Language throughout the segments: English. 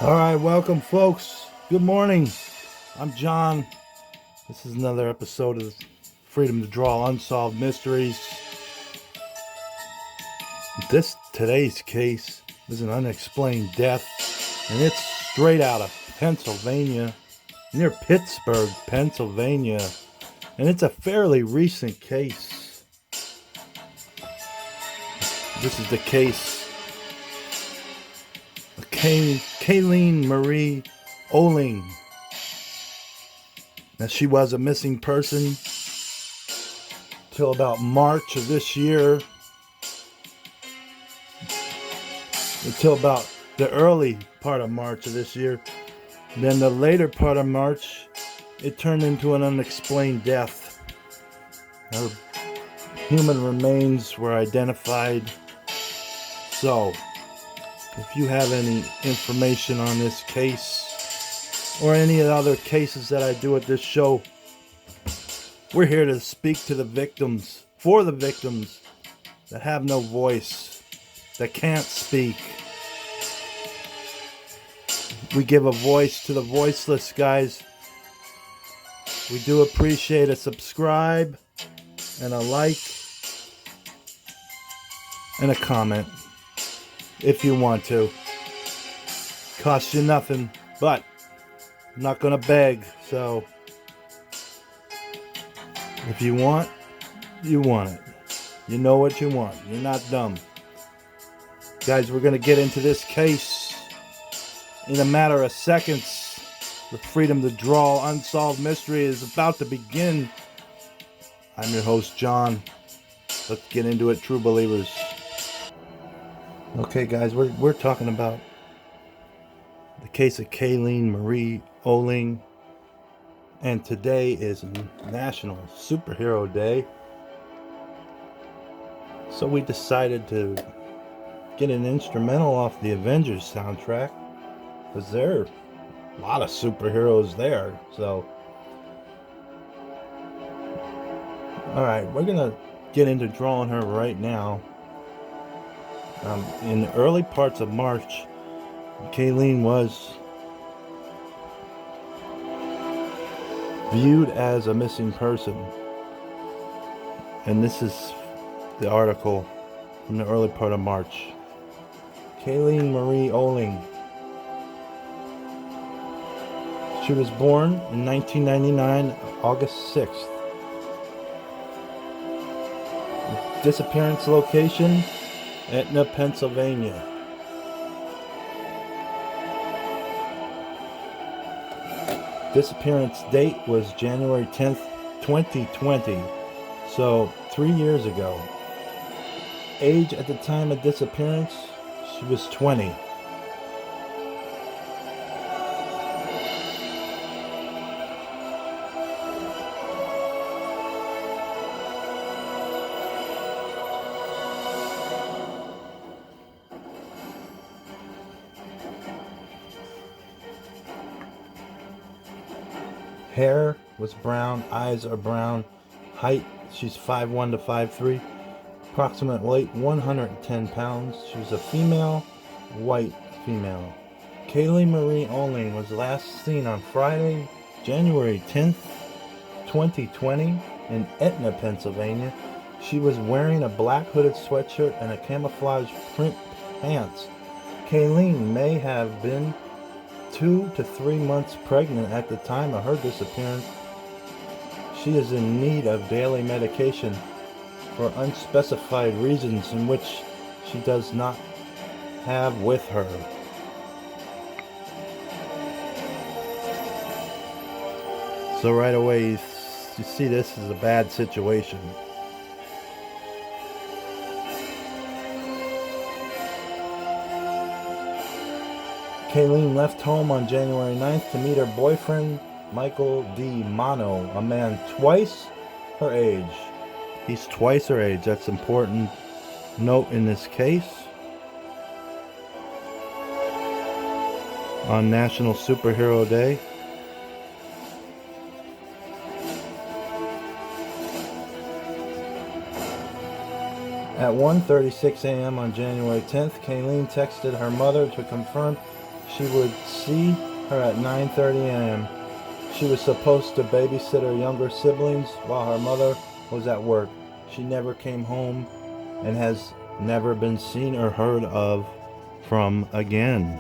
All right, welcome, folks. Good morning. I'm John. This is another episode of Freedom to Draw Unsolved Mysteries. Today's case is an unexplained death, and it's straight out of Pennsylvania, near Pittsburgh, Pennsylvania, and it's a fairly recent case. This is the case of Kaylene Marie Oehling. Now, she was a missing person till about March of this year, until about the early part of March of this year. Then the later part of March, it turned into an unexplained death. Her human remains were identified. So, if you have any information on this case or any other cases that I do at this show, we're here to speak to the victims, for the victims that have no voice, that can't speak. We give a voice to the voiceless, guys. We do appreciate a subscribe and a like and a comment if you want to. Costs you nothing, but I'm not gonna beg, so if you want, you want it. You know what you want. You're not dumb. Guys, we're gonna get into this case in a matter of seconds. The Freedom to Draw Unsolved Mystery is about to begin. I'm your host, John. Let's get into it, true believers. Okay, guys, we're talking about the case of Kaylene Marie Oehling, and today is National Superhero Day. So we decided to get an instrumental off the Avengers soundtrack, because there are a lot of superheroes there. So, alright, we're gonna get into drawing her right now. In the early parts of March, Kaylene was viewed as a missing person. And this is the article from the early part of March. Kaylene Marie Oehling. She was born in 1999, August 6th. Disappearance location, Etna, Pennsylvania. Disappearance date was January 10th, 2020. So 3 years ago. Age at the time of disappearance, she was 20. Hair was brown, eyes are brown, height, she's 5'1" to 5'3", approximate weight 110 pounds. She was a female, white female. Kaylene Marie Oehling was last seen on Friday, January 10th, 2020 in Etna, Pennsylvania. She was wearing a black hooded sweatshirt and a camouflage print pants. Kaylene may have been 2 to 3 months pregnant at the time of her disappearance. She is in need of daily medication for unspecified reasons in which she does not have with her. So right away, you see this is a bad situation. Kaylene left home on January 9th to meet her boyfriend, Michael D. Mono, a man twice her age. He's twice her age. That's an important note in this case. On National Superhero Day. At 1:36 a.m. on January 10th, Kaylene texted her mother to confirm she would see her at 9:30 a.m. She was supposed to babysit her younger siblings while her mother was at work. She never came home and has never been seen or heard of from again.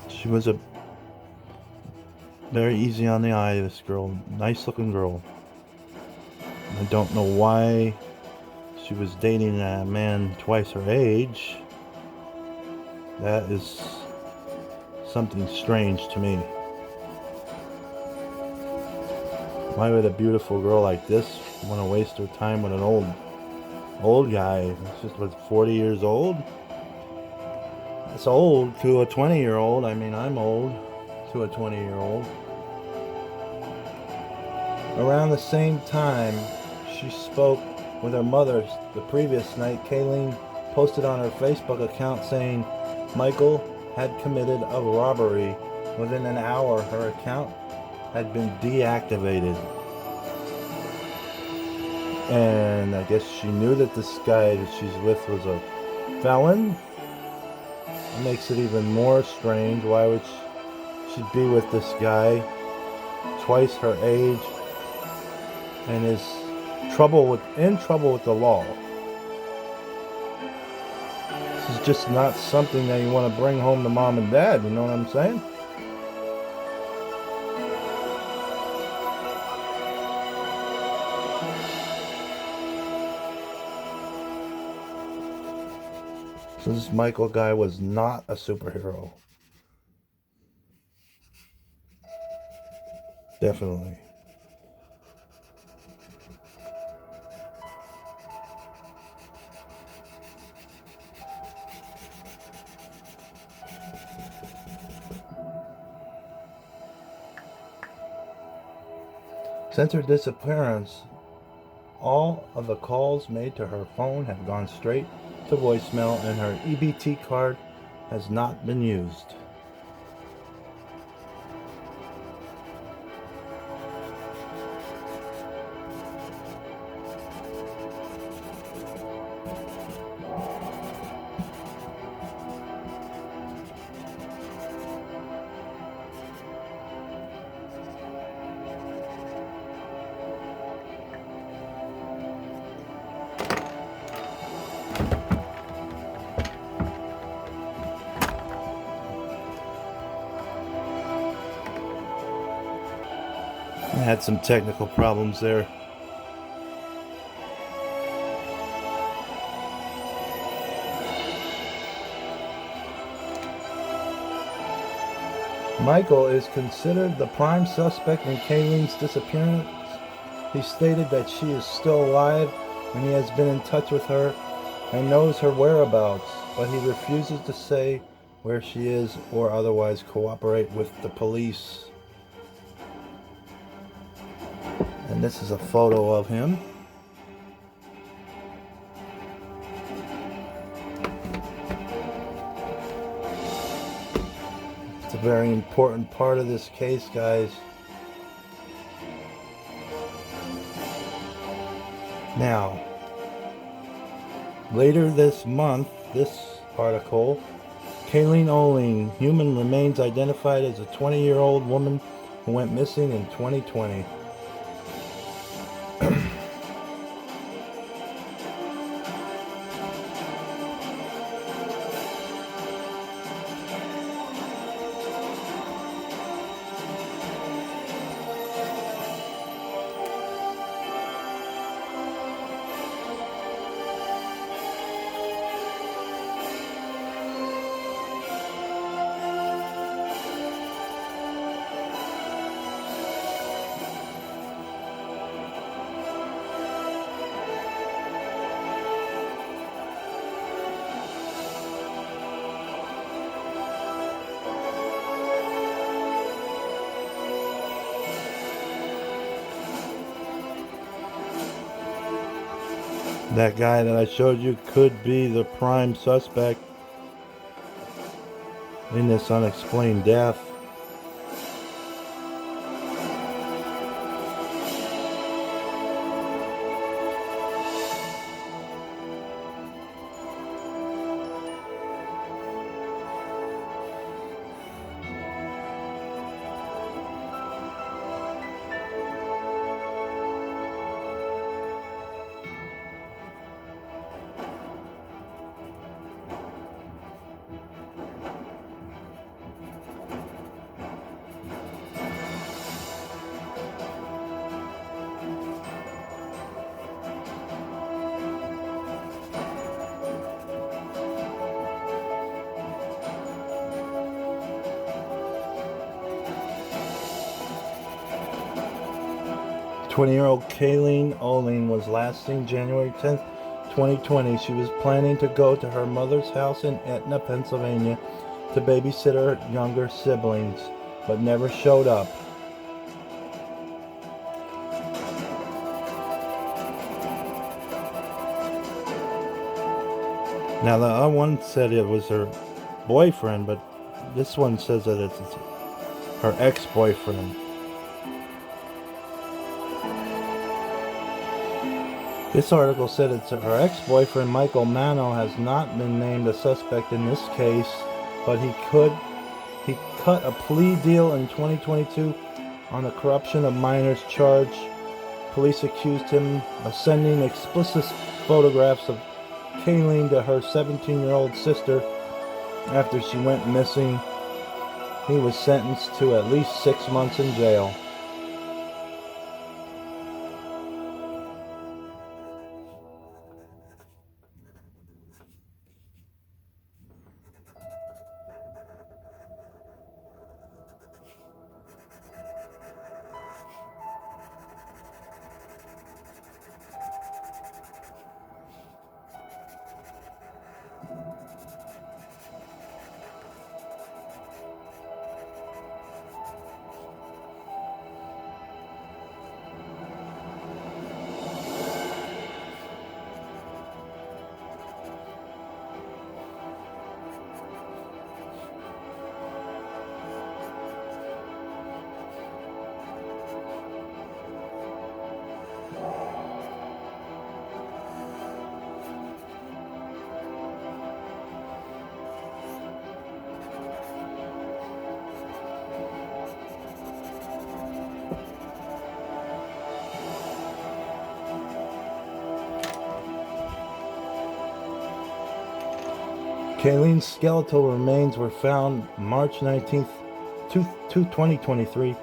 She was a very easy on the eye, this girl. Nice looking girl. I don't know why she was dating a man twice her age. That is something strange to me. Why would a beautiful girl like this want to waste her time with an old guy? It's just, what, 40 years old? That's old to a 20-year-old. I mean, I'm old to a 20-year-old. Around the same time she spoke with her mother the previous night, Kaylene posted on her Facebook account saying Michael had committed a robbery. Within an hour, her account had been deactivated. And I guess she knew that this guy that she's with was a felon. It makes it even more strange. Why would she be with this guy twice her age and is in trouble with the law? This is just not something that you want to bring home to mom and dad, you know what I'm saying? So this Michael guy was not a superhero. Definitely. Since her disappearance, all of the calls made to her phone have gone straight to voicemail, and her EBT card has not been used. I had some technical problems there. Michael is considered the prime suspect in Kaylene's disappearance. He stated that she is still alive and he has been in touch with her and knows her whereabouts, but he refuses to say where she is or otherwise cooperate with the police. And this is a photo of him. It's a very important part of this case, guys. Now, later this month, this article, Kaylene Oehling, human remains identified as a 20-year-old woman who went missing in 2020. That guy that I showed you could be the prime suspect in this unexplained death. 20-year-old Kaylene Oehling was last seen January 10th, 2020. She was planning to go to her mother's house in Etna, Pennsylvania to babysit her younger siblings, but never showed up. Now, the other one said it was her boyfriend, but this one says that it's her ex-boyfriend. This article said it's her ex-boyfriend, Michael Mano, has not been named a suspect in this case, but he cut a plea deal in 2022 on the corruption of minors charge. Police accused him of sending explicit photographs of Kaylene to her 17-year-old sister after she went missing. He was sentenced to at least 6 months in jail. Kaylene's skeletal remains were found March 19th, 2023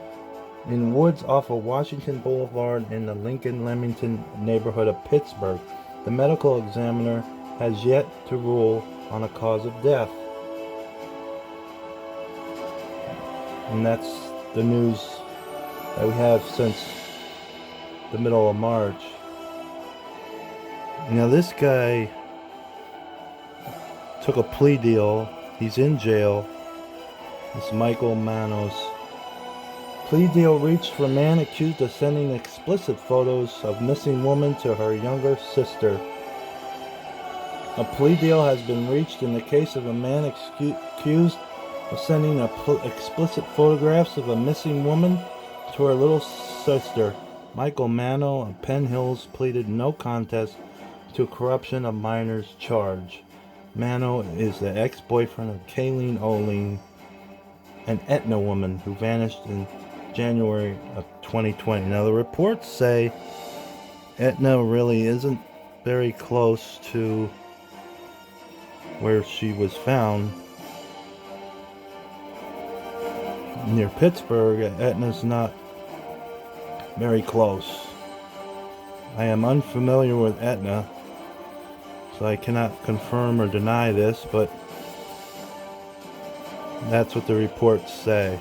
in woods off of Washington Boulevard in the Lincoln-Leamington neighborhood of Pittsburgh. The medical examiner has yet to rule on a cause of death. And that's the news that we have since the middle of March. Now this guy took a plea deal. He's in jail. It's Michael Mano's plea deal reached for a man accused of sending explicit photos of missing woman to her younger sister. A plea deal has been reached in the case of a man accused of sending explicit photographs of a missing woman to her little sister. Michael Mano of Penn Hills pleaded no contest to corruption of minors charge. Mano is the ex-boyfriend of Kaylene Oehling, an Etna woman who vanished in January of 2020. Now the reports say Etna really isn't very close to where she was found. Near Pittsburgh, Etna's not very close. I am unfamiliar with Etna, so I cannot confirm or deny this, but that's what the reports say.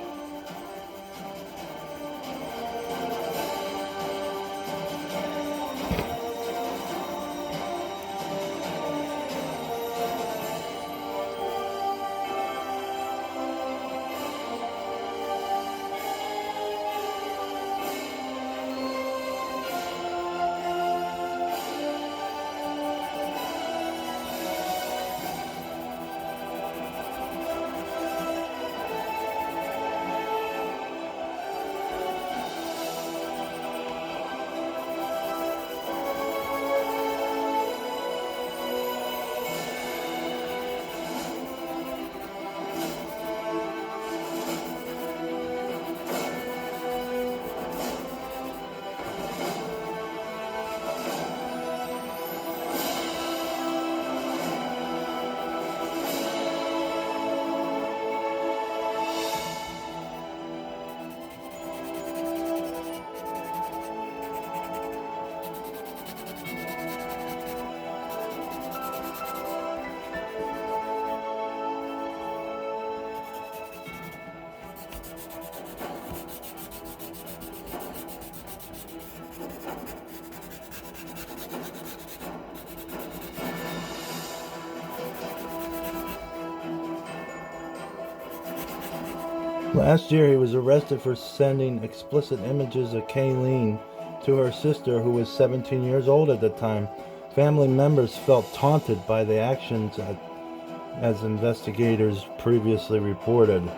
Last year, he was arrested for sending explicit images of Kaylene to her sister, who was 17 years old at the time. Family members felt taunted by the actions, as investigators previously reported.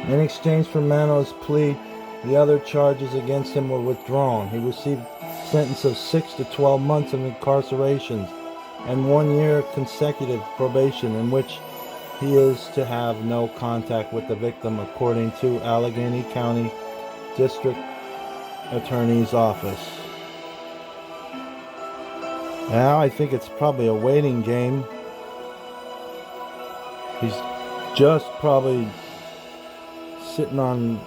In exchange for Mano's plea, the other charges against him were withdrawn. He received a sentence of 6 to 12 months of incarceration and 1 year consecutive probation, in which he is to have no contact with the victim, according to Allegheny County District Attorney's Office. Now I think it's probably a waiting game. He's just probably sitting on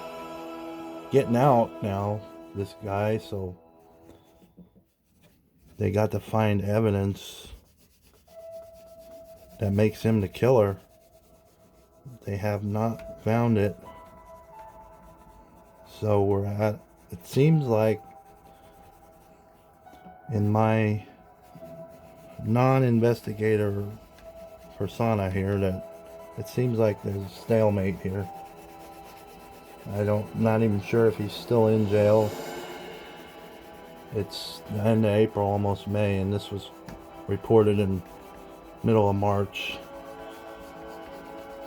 getting out now, this guy, so they got to find evidence that makes him the killer. They have not found it, so we're at, it seems like, in my non-investigator persona here, that it seems like there's a stalemate here. Not even sure if he's still in jail. It's the end of April, almost May, and this was reported in middle of March.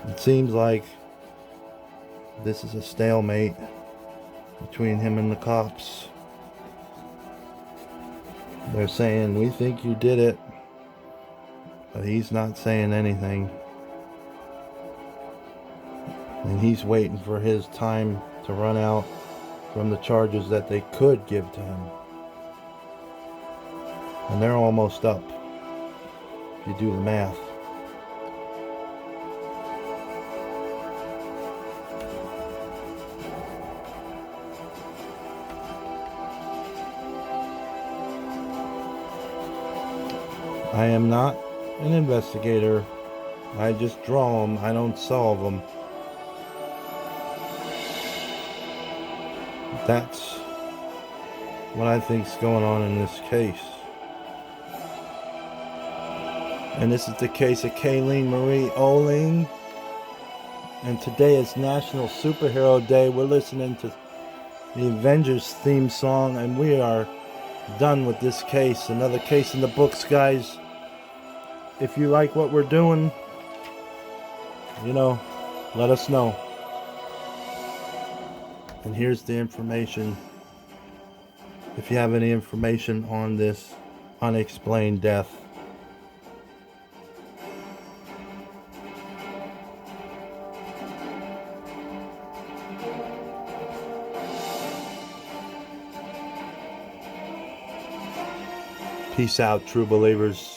It seems like this is a stalemate between him and the cops. They're saying, "We think you did it," but he's not saying anything. And he's waiting for his time to run out from the charges that they could give to him. And they're almost up, if you do the math. I am not an investigator. I just draw them. I don't solve them. That's what I think's going on in this case. And this is the case of Kaylene Marie Oehling. And today is National Superhero Day. We're listening to the Avengers theme song, and we are done with this case. Another case in the books, guys. If you like what we're doing, let us know. And here's the information. If you have any information on this unexplained death. Peace out, true believers.